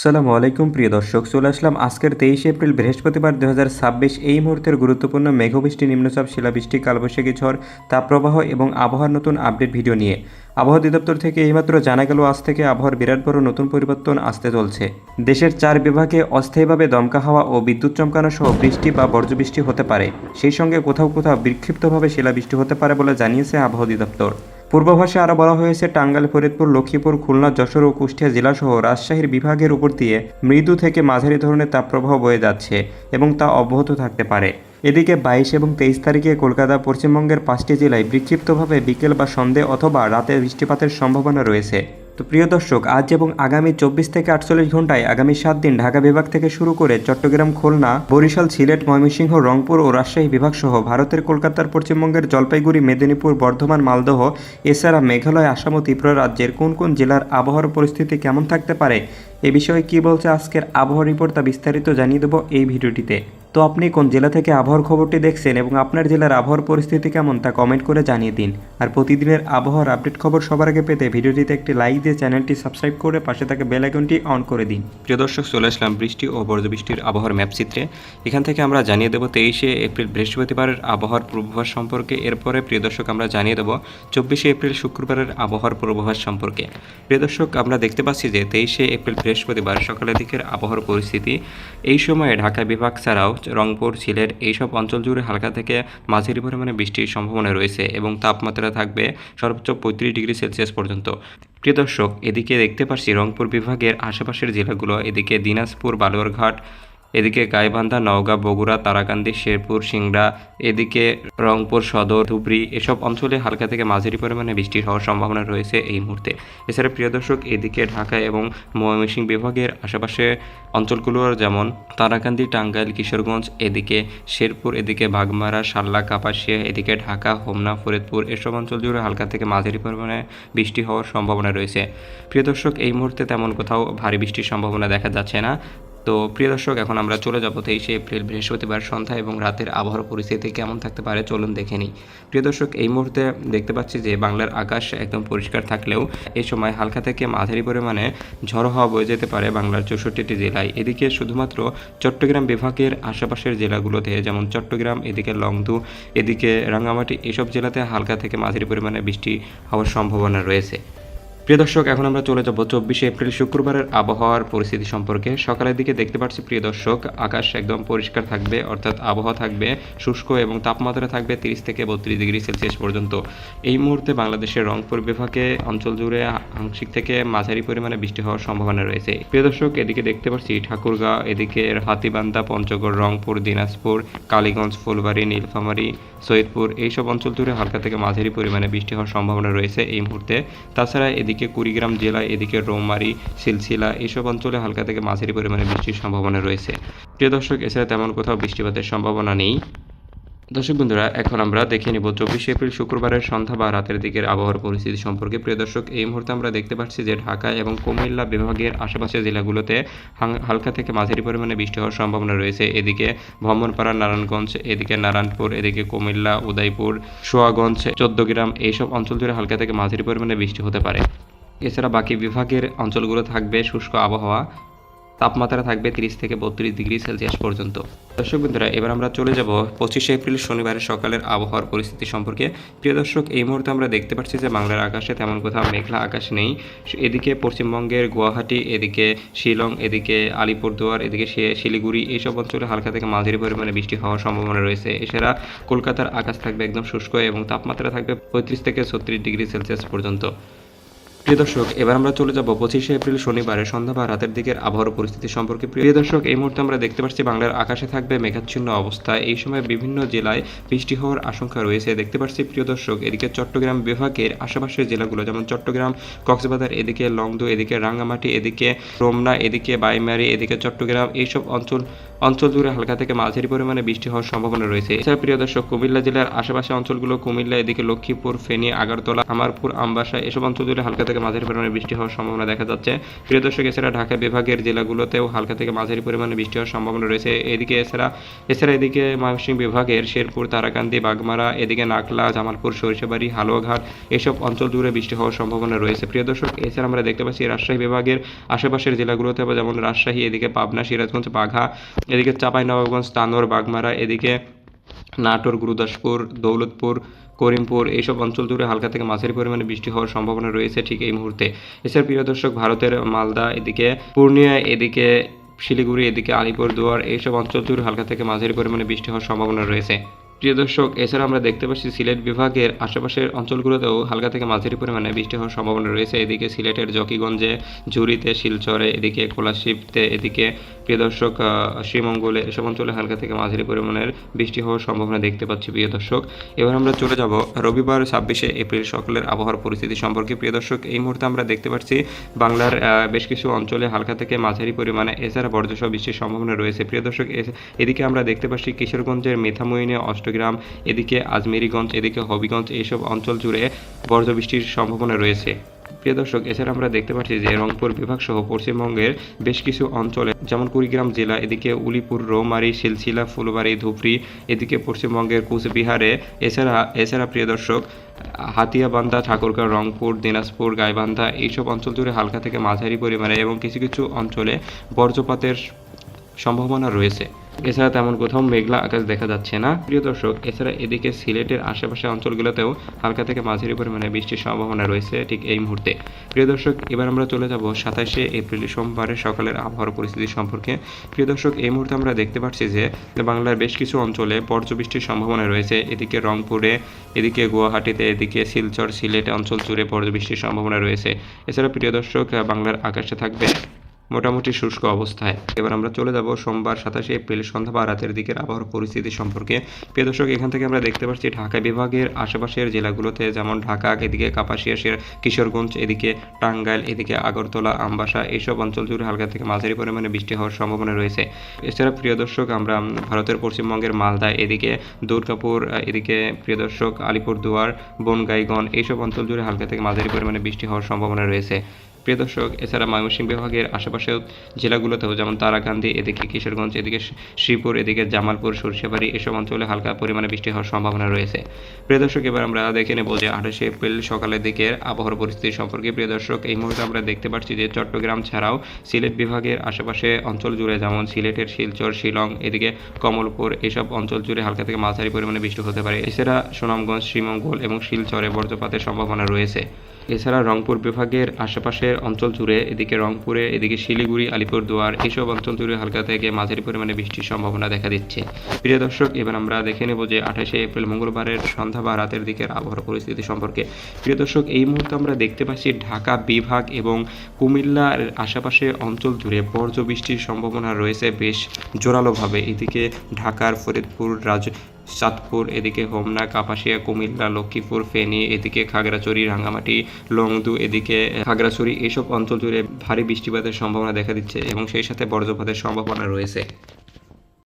আসসালামু আলাইকুম প্রিয় দর্শক, চলে আসলাম আজকের 23 এপ্রিল বৃহস্পতিবার 2026 এই মুহূর্তের গুরুত্বপূর্ণ মেঘবৃষ্টি, নিম্নচাপ, শিলাবৃষ্টি, কালবৈশাখী ঝড়, তাপপ্রবাহ এবং আবহাওয়ার নতুন আপডেট ভিডিও নিয়ে। আবহাওয়া অধিদপ্তর থেকে এইমাত্র জানা গেল আজ থেকে আবহাওয়ার বিরাট বড় নতুন পরিবর্তন আসতে চলছে। দেশের 4 বিভাগে অস্থায়ীভাবে দমকা হাওয়া ও বিদ্যুৎ চমকানো সহ বৃষ্টি বা বজ্রবৃষ্টি হতে পারে। সেই সঙ্গে কোথাও কোথাও বিক্ষিপ্তভাবে শিলাবৃষ্টি হতে পারে বলে জানিয়েছে আবহাওয়া অধিদপ্তর। পূর্বাভাসে আরও বলা হয়েছে, টাঙ্গাইল, ফরিদপুর, লক্ষ্মীপুর, খুলনা, যশোর ও কুষ্টিয়া জেলাসহ রাজশাহীর বিভাগের উপর দিয়ে মৃদু থেকে মাঝারি ধরনের তাপপ্রবাহ বয়ে যাচ্ছে এবং তা অব্যাহত থাকতে পারে। এদিকে 22 এবং 23 তারিখে কলকাতা, পশ্চিমবঙ্গের 5টি জেলায় বিক্ষিপ্তভাবে বিকেল বা সন্ধে অথবা রাতে বৃষ্টিপাতের সম্ভাবনা রয়েছে। তো প্রিয় দর্শক, আজ এবং আগামী 24 থেকে 48 ঘন্টায় আগামী 7 দিন ঢাকা বিভাগ থেকে শুরু করে চট্টগ্রাম, খুলনা, বরিশাল, সিলেট, ময়মনসিংহ, রংপুর ও রাজশাহী বিভাগ সহ ভারতের কলকাতার, পশ্চিমবঙ্গের জলপাইগুড়ি, মেদিনীপুর, বর্ধমান, মালদহ, এছাড়া মেঘালয়, আসাম ও ত্রিপুরা রাজ্যের কোন কোন জেলার আবহাওয়ার পরিস্থিতি কেমন থাকতে পারে, এ বিষয়ে কী বলছে আজকের আবহাওয়া রিপোর্ট তা বিস্তারিত জানিয়ে দেবো এই ভিডিওটিতে। তো আপনি কোন জেলা থেকে আবহাওয়ার খবরটি দেখছেন এবং আপনার জেলার আবহাওয়ার পরিস্থিতি কেমন তা কমেন্ট করে জানিয়ে দিন। আর প্রতিদিনের আবহাওয়ার আপডেট খবর সবার আগে পেতে ভিডিওটিতে একটি লাইক দিয়ে চ্যানেলটি সাবস্ক্রাইব করে পাশে থাকা বেল আইকনটি অন করে দিন। প্রিয় দর্শক, চলে আসলাম বৃষ্টি ও বজ্রবৃষ্টির আবহাওয়ার ম্যাপ চিত্রে। এখান থেকে আমরা জানিয়ে দেবো 23 এপ্রিল বৃহস্পতিবারের আবহাওয়ার পূর্বাভাস সম্পর্কে। এরপরে প্রিয় দর্শক আমরা জানিয়ে দেবো 24 এপ্রিল শুক্রবারের আবহাওয়ার পূর্বাভাস সম্পর্কে। প্রিয় দর্শক, আমরা দেখতে পাচ্ছি যে 23 এপ্রিল বৃহস্পতিবার সকালের দিকের আবহাওয়ার পরিস্থিতি। এই সময়ে ঢাকা বিভাগ ছাড়াও রংপুর, সিলেট এইসব অঞ্চল জুড়ে হালকা থেকে মাঝারি পরিমাণে বৃষ্টির সম্ভাবনা রয়েছে এবং তাপমাত্রা থাকবে সর্বোচ্চ 35 ডিগ্রি সেলসিয়াস পর্যন্ত। প্রিয় দর্শক, এদিকে দেখতে পাচ্ছি রংপুর বিভাগের আশেপাশের জেলাগুলো, এদিকে দিনাজপুর, বালুরঘাট, এদিকে গাইবান্ধা, নওগাঁ, বগুড়া, তারাকান্দি, শেরপুর, সিংড়া, এদিকে রংপুর সদর, ধুবড়ী এসব অঞ্চলে হালকা থেকে মাঝারি পরিমাণে বৃষ্টি হওয়ার সম্ভাবনা রয়েছে এই মুহূর্তে। এছাড়া প্রিয় দর্শক, এদিকে ঢাকা এবং ময়মনসিংহ বিভাগের আশেপাশে অঞ্চলগুলোর যেমন তারাকান্দি, টাঙ্গাইল, কিশোরগঞ্জ, এদিকে শেরপুর, এদিকে বাগমারা, সাল্লা, কাপাসিয়া, এদিকে ঢাকা, হোমনা, ফরিদপুর এসব অঞ্চল জুড়ে হালকা থেকে মাঝারি পরিমাণে বৃষ্টি হওয়ার সম্ভাবনা রয়েছে। প্রিয় দর্শক, এই মুহূর্তে তেমন কোথাও ভারী বৃষ্টির সম্ভাবনা দেখা যাচ্ছে না। তো প্রিয় দর্শক, এখন আমরা চলে যাব 23 এপ্রিল বৃহস্পতিবার সন্ধ্যা এবং রাতের আবহাওয়ার পরিস্থিতি কেমন থাকতে পারে চলুন দেখে নিই। প্রিয় দর্শক, এই মুহূর্তে দেখতে পাচ্ছি যে বাংলার আকাশ একদম পরিষ্কার থাকলেও এই সময় হালকা থেকে মাঝারি পরিমাণে ঝড়ো হাওয়া বয়ে যেতে পারে বাংলার 64টি জেলায়। এদিকে শুধুমাত্র চট্টগ্রাম বিভাগের আশেপাশের জেলাগুলোতে যেমন চট্টগ্রাম, এদিকে লংদু, এদিকে রাঙ্গামাটি এসব জেলাতে হালকা থেকে মাঝারি পরিমাণে বৃষ্টি হওয়ার সম্ভাবনা রয়েছে। প্রিয় দর্শক, এখন আমরা চলে যাব 24 এপ্রিল শুক্রবারের আবহাওয়ার পরিস্থিতি সম্পর্কে। সকালের দিকে দেখতে পাচ্ছি প্রিয় দর্শক, আকাশ একদম পরিষ্কার থাকবে, অর্থাৎ আবহাওয়া থাকবে শুষ্ক এবং তাপমাত্রা থাকবে 30 থেকে 32 ডিগ্রি সেলসিয়াস পর্যন্ত। এই মুহূর্তে বাংলাদেশের রংপুর বিভাগে অঞ্চল জুড়ে আংশিক থেকে মাঝারি পরিমাণে বৃষ্টি হওয়ার সম্ভাবনা রয়েছে। প্রিয় দর্শক, এদিকে দেখতে পাচ্ছি ঠাকুরগাঁও, এদিকে হাতীবান্ধা, পঞ্চগড়, রংপুর, দিনাজপুর, কালীগঞ্জ, ফুলবাড়ী, নীলফামারী, সৈয়দপুর এইসব অঞ্চল জুড়ে হালকা থেকে মাঝারি পরিমাণে বৃষ্টি হওয়ার সম্ভাবনা রয়েছে এই মুহূর্তে। তাছাড়া এদিকে কুড়িগ্রাম জেলা, এদিকে রৌমারী, সিলসিলা এইসব অঞ্চলে হালকা থেকে মাঝারি পরিমাণে বৃষ্টির সম্ভাবনা রয়েছে। প্রিয় দর্শক, এছাড়া তেমন কোথাও বৃষ্টিপাতের সম্ভাবনা নেই। দর্শক বন্ধুরা, এখন আমরা দেখে নিব 24 এপ্রিল শুক্রবারের সন্ধ্যা বা রাতের দিকের আবহাওয়ার পরিস্থিতি সম্পর্কে। প্রিয় দর্শক, এই মুহূর্তে আমরা দেখতে পাচ্ছি যে ঢাকা এবং কুমিল্লা বিভাগের আশেপাশের জেলাগুলোতে হালকা থেকে মাঝারি পরিমাণে বৃষ্টি হওয়ার সম্ভাবনা রয়েছে। এদিকে ভ্রমণপাড়া, নারায়ণগঞ্জ, এদিকে নারায়ণপুর, এদিকে কুমিল্লা, উদয়পুর, সোয়াগঞ্জ, চৌদ্দগ্রাম এইসব অঞ্চল জুড়ে হালকা থেকে মাঝারি পরিমাণে বৃষ্টি হতে পারে। এছাড়া বাকি বিভাগের অঞ্চলগুলো থাকবে শুষ্ক আবহাওয়া, তাপমাত্রা থাকবে 30 থেকে 32 ডিগ্রি সেলসিয়াস পর্যন্ত। দর্শক বন্ধুরা, এবার আমরা চলে যাব 25 এপ্রিল শনিবারের সকালের আবহাওয়ার পরিস্থিতি সম্পর্কে। প্রিয় দর্শক, এই মুহূর্তে আমরা দেখতে পাচ্ছি যে বাংলার আকাশে তেমন কোথাও মেঘলা আকাশ নেই। এদিকে পশ্চিমবঙ্গের গুয়াহাটি, এদিকে শিলং, এদিকে আলিপুরদুয়ার, এদিকে শিলিগুড়ি এইসব অঞ্চলে হালকা থেকে মাঝারি পরিমাণে বৃষ্টি হওয়ার সম্ভাবনা রয়েছে। এছাড়া কলকাতার আকাশ থাকবে একদম শুষ্ক এবং তাপমাত্রা থাকবে 35 থেকে 36 ডিগ্রি সেলসিয়াস পর্যন্ত। প্রিয় দর্শক, এবার আমরা চলে যাব 25 এপ্রিল শনিবারের সন্ধ্যা বা রাতের দিকের আবহাওয়ার পরিস্থিতি সম্পর্কে। প্রিয় দর্শক, এই মুহূর্তে আমরা দেখতে পাচ্ছি বাংলার আকাশে থাকবে মেঘাচ্ছন্ন অবস্থা। এই সময় বিভিন্ন জেলায় বৃষ্টি হওয়ার আশঙ্কা রয়েছে দেখতে পাচ্ছি। প্রিয় দর্শক, এদিকে চট্টগ্রাম বিভাগের আশেপাশের জেলাগুলো যেমন চট্টগ্রাম, কক্সবাজার, এদিকে লংদু, এদিকে রাঙ্গামাটি, এদিকে রমনা, এদিকে বাইমারি, এদিকে চট্টগ্রাম এইসব অঞ্চল জুড়ে হালকা থেকে মাঝারি পরিমাণে বৃষ্টি হওয়ার সম্ভাবনা রয়েছে। এছাড়া প্রিয় দর্শক, কুমিল্লা জেলার আশেপাশে অঞ্চলগুলো কুমিল্লা, এদিকে লক্ষ্মীপুর, ফেনী, আগারতলা, আমারপুর, আমবাসা এসব অঞ্চল জুড়ে হালকা থেকে মাঝারি পরিমাণে বৃষ্টি হওয়ার সম্ভাবনা দেখা যাচ্ছে। প্রিয় দর্শক, এছাড়া ঢাকা বিভাগের জেলাগুলোতেও হালকা থেকে মাঝারি পরিমাণে বৃষ্টি হওয়ার সম্ভাবনা রয়েছে। এছাড়া এদিকে ময়মনসিংহ বিভাগের শেরপুর, তারাকান্দি, বাগমারা, এদিকে নাকলা, জামালপুর, সরিষাবাড়ি, হালুয়াঘাট এসব অঞ্চল জুড়ে বৃষ্টি হওয়ার সম্ভাবনা রয়েছে। প্রিয় দর্শক, এছাড়া আমরা দেখতে পাচ্ছি রাজশাহী বিভাগের আশেপাশের জেলাগুলোতে, যেমন রাজশাহী, এদিকে পাবনা, সিরাজগঞ্জ, বাঘা, এদিকে চাঁপাইনবাবগঞ্জ, তানোর, বাগমারা, এদিকে নাটোর, গুরুদাসপুর, দৌলতপুর, করিমপুর এইসব অঞ্চল জুড়ে হালকা থেকে মাঝারি পরিমাণে বৃষ্টি হওয়ার সম্ভাবনা রয়েছে ঠিক এই মুহূর্তে। এছাড়া প্রিয় দর্শক, ভারতের মালদা, এদিকে পূর্ণিয়া, এদিকে শিলিগুড়ি, এদিকে আলিপুরদুয়ার এইসব অঞ্চল জুড়ে হালকা থেকে মাঝারি পরিমাণে বৃষ্টি হওয়ার সম্ভাবনা রয়েছে। প্রিয় দর্শক, এছাড়া আমরা দেখতে পাচ্ছি সিলেট বিভাগের আশেপাশের অঞ্চলগুলোতেও হালকা থেকে মাঝারি পরিমাণে বৃষ্টি হওয়ার সম্ভাবনা রয়েছে। এদিকে সিলেটের জকিগঞ্জে, ঝুরিতে, শিলচরে, এদিকে কোলাশিবতে, এদিকে প্রিয় দর্শক শ্রীমঙ্গলে এসব অঞ্চলে হালকা থেকে মাঝারি পরিমাণের বৃষ্টি হওয়ার সম্ভাবনা দেখতে পাচ্ছি। প্রিয় দর্শক, এবার আমরা চলে যাব রবিবার 26শে এপ্রিল সকালের আবহাওয়ার পরিস্থিতি সম্পর্কে। প্রিয় দর্শক, এই মুহূর্তে আমরা দেখতে পাচ্ছি বাংলার বেশ কিছু অঞ্চলে হালকা থেকে মাঝারি পরিমাণে এছাড়া বর্জ্যসহ বৃষ্টির সম্ভাবনা রয়েছে। প্রিয় দর্শক, এদিকে আমরা দেখতে পাচ্ছি কিশোরগঞ্জের মেথামইনে, অষ্টগ্রাম, এদিকে আজমেরিগঞ্জ, এদিকে হবিগঞ্জ এইসব অঞ্চল জুড়ে বর্জ্য বৃষ্টির সম্ভাবনা রয়েছে। প্রিয় দর্শক, এছাড়া আমরা দেখতে পাচ্ছি যে রংপুর বিভাগ সহ পশ্চিমবঙ্গের বেশ কিছু অঞ্চলে, যেমন কুড়িগ্রাম জেলা, এদিকে উলিপুর, রৌমারী, শিলচিলা, ফুলবাড়ি, ধুবড়ি, এদিকে পশ্চিমবঙ্গের কুচবিহারে, এছাড়া প্রিয় দর্শক হাতিয়াবান্ধা, ঠাকুরগাঁও, রংপুর, দিনাজপুর, গাইবান্ধা এইসব অঞ্চল জুড়ে হালকা থেকে মাঝারি পরিমাণে এবং কিছু কিছু অঞ্চলে বজ্রপাতের সম্ভাবনা রয়েছে। এছাড়া তেমন কোথাও মেঘলা আকাশ দেখা যাচ্ছে না। প্রিয় দর্শক, এছাড়া এদিকে সিলেটের আশেপাশে অঞ্চলগুলোতেও হালকা থেকে মাঝারি পরিমাণে বৃষ্টির সম্ভাবনা রয়েছে ঠিক এই মুহূর্তে। প্রিয় দর্শক, এবার আমরা চলে যাব 27শে এপ্রিল সোমবারের সকালের আবহাওয়ার পরিস্থিতি সম্পর্কে। প্রিয় দর্শক, এই মুহূর্তে আমরা দেখতে পাচ্ছি যে বাংলার বেশ কিছু অঞ্চলে বজ্র বৃষ্টির সম্ভাবনা রয়েছে। এদিকে রংপুরে, এদিকে গুয়াহাটিতে, এদিকে শিলচর, সিলেট অঞ্চল জুড়ে বজ্র বৃষ্টির সম্ভাবনা রয়েছে। এছাড়া প্রিয় দর্শক, বাংলার আকাশে থাকবে মোটামুটি শুষ্ক অবস্থায়। এবার আমরা চলে যাব সোমবার 27শে এপ্রিল সন্ধ্যা বা রাতের দিকের আবহাওয়ার পরিস্থিতি সম্পর্কে। প্রিয় দর্শক, এখান থেকে আমরা দেখতে পাচ্ছি ঢাকা বিভাগের আশেপাশের জেলাগুলোতে, যেমন ঢাকা, এদিকে কাপাসিয়া, কিশোরগঞ্জ, এদিকে টাঙ্গাইল, এদিকে আগরতলা, আমবাসা এইসব অঞ্চল জুড়ে হালকা থেকে মাঝারি পরিমাণে বৃষ্টি হওয়ার সম্ভাবনা রয়েছে। এছাড়া প্রিয় দর্শক, আমরা ভারতের পশ্চিমবঙ্গের মালদা, এদিকে দুর্গাপুর, এদিকে প্রিয় দর্শক আলিপুরদুয়ার, বনগাইগঞ্জ এইসব অঞ্চল জুড়ে হালকা থেকে মাঝারি পরিমাণে বৃষ্টি হওয়ার সম্ভাবনা রয়েছে। প্রিয় দর্শক, এছাড়া ময়মনসিংহ বিভাগের আশেপাশেও জেলাগুলোতেও, যেমন তারাকান্দি, এদিকে কিশোরগঞ্জ, এদিকে শ্রীপুর, এদিকে জামালপুর, সরিষাবাড়ি এসব অঞ্চলে হালকা পরিমাণে বৃষ্টি হওয়ার সম্ভাবনা রয়েছে। প্রিয় দর্শক, এবার আমরা দেখে নেব যে 28শে এপ্রিল সকালের দিকের আবহাওয়ার পরিস্থিতি সম্পর্কে। প্রিয় দর্শক, এই মুহূর্তে আমরা দেখতে পাচ্ছি যে চট্টগ্রাম ছাড়াও সিলেট বিভাগের আশেপাশে অঞ্চল জুড়ে, যেমন সিলেটের শিলচর, শিলং, এদিকে কমলপুর এসব অঞ্চল জুড়ে হালকা থেকে মাঝারি পরিমাণে বৃষ্টি হতে পারে। এছাড়া সুনামগঞ্জ, শ্রীমঙ্গল এবং শিলচরে বজ্রপাতের সম্ভাবনা রয়েছে। এছাড়া রংপুর বিভাগের আশেপাশের অঞ্চল জুড়ে, এদিকে রংপুরে, এদিকে শিলিগুড়ি, আলিপুরদুয়ার এইসব অঞ্চল জুড়ে হালকা থেকে মাঝারি পরিমাণে বৃষ্টির সম্ভাবনা দেখা দিচ্ছে। প্রিয় দর্শক, এবার আমরা দেখে নেব যে 28শে এপ্রিল মঙ্গলবারের সন্ধ্যা বা রাতের দিকের আবহাওয়ার পরিস্থিতি সম্পর্কে। প্রিয় দর্শক, এই মুহূর্তে আমরা দেখতে পাচ্ছি ঢাকা বিভাগ এবং কুমিল্লার আশেপাশে অঞ্চল জুড়ে বজ্র বৃষ্টির সম্ভাবনা রয়েছে বেশ জোরালোভাবে। এদিকে ঢাকার ফরিদপুর, চাঁদপুর, এদিকে হোমনা, কাপাসিয়া, কুমিল্লা, লক্ষ্মীপুর, ফেনী, এদিকে খাগড়াছড়ি, রাঙ্গামাটি, লংদু, এদিকে খাগড়াছড়ি এইসব অঞ্চল জুড়ে ভারী বৃষ্টিপাতের সম্ভাবনা দেখা দিচ্ছে এবং সেই সাথে বজ্রপাতের সম্ভাবনা রয়েছে।